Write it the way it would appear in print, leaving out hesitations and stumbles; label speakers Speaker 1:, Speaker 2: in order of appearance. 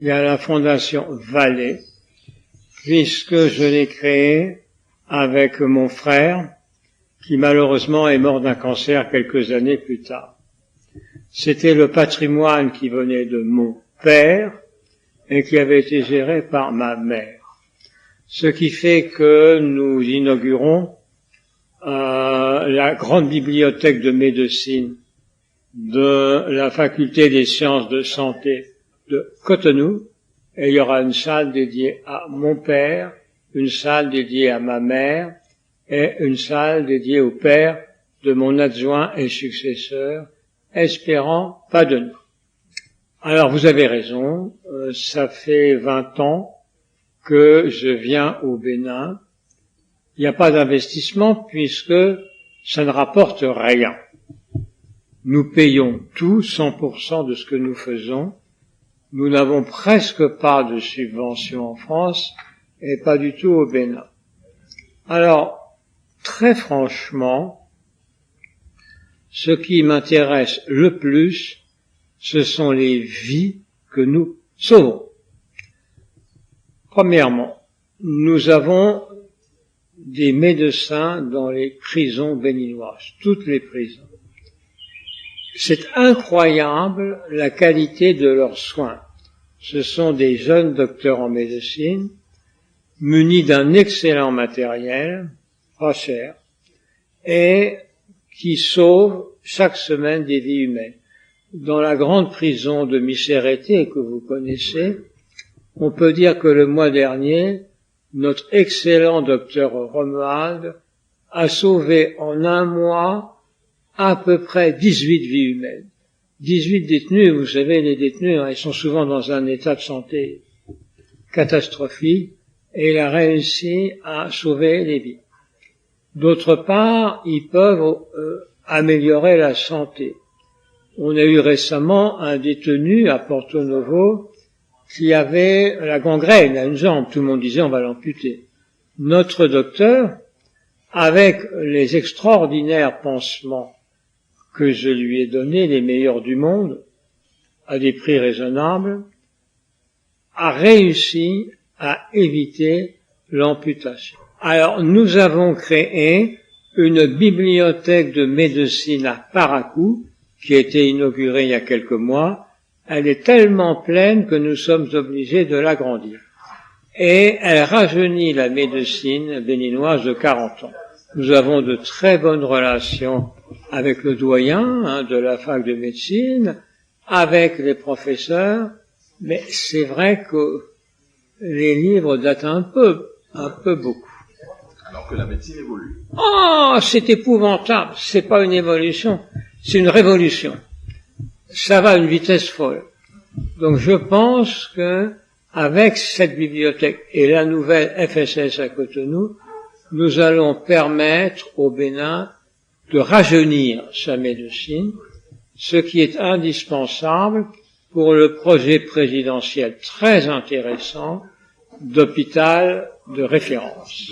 Speaker 1: Il y a la Fondation Vallée, puisque je l'ai créée avec mon frère, qui malheureusement est mort d'un cancer quelques années plus tard. C'était le patrimoine qui venait de mon père et qui avait été géré par ma mère. Ce qui fait que nous inaugurons la grande bibliothèque de médecine de la faculté des sciences de santé de Cotonou, et il y aura une salle dédiée à mon père, une salle dédiée à ma mère, et une salle dédiée au père de mon adjoint et successeur, espérant pas de nous. Alors vous avez raison, ça fait 20 ans que je viens au Bénin. Il n'y a pas d'investissement puisque ça ne rapporte rien. Nous payons tout, 100% de ce que nous faisons. Nous n'avons presque pas de subventions en France et pas du tout au Bénin. Alors, très franchement, ce qui m'intéresse le plus, ce sont les vies que nous sauvons. Premièrement, nous avons des médecins dans les prisons béninoises, toutes les prisons. C'est incroyable la qualité de leurs soins. Ce sont des jeunes docteurs en médecine, munis d'un excellent matériel, pas cher, et qui sauvent chaque semaine des vies humaines. Dans la grande prison de Missérété que vous connaissez, on peut dire que le mois dernier, notre excellent docteur Romuald a sauvé en un mois à peu près 18 vies humaines. 18 détenus, vous savez, les détenus, ils sont souvent dans un état de santé catastrophique, et il a réussi à sauver les vies. D'autre part, ils peuvent améliorer la santé. On a eu récemment un détenu à Porto Novo qui avait la gangrène à une jambe. Tout le monde disait on va l'amputer. Notre docteur, avec les extraordinaires pansements que je lui ai donnés, les meilleurs du monde, à des prix raisonnables, a réussi à éviter l'amputation. Alors, nous avons créé une bibliothèque de médecine à Parakou, qui a été inaugurée il y a quelques mois. Elle est tellement pleine que nous sommes obligés de l'agrandir. Et elle rajeunit la médecine béninoise de 40 ans. Nous avons de très bonnes relations avec le doyen de la fac de médecine, avec les professeurs, mais c'est vrai que les livres datent un peu beaucoup.
Speaker 2: Alors que la médecine évolue.
Speaker 1: Oh, c'est épouvantable. C'est pas une évolution, c'est une révolution. Ça va à une vitesse folle. Donc je pense que avec cette bibliothèque et la nouvelle FSS à Cotonou, nous allons permettre au Bénin de rajeunir sa médecine, ce qui est indispensable pour le projet présidentiel très intéressant d'hôpital de référence.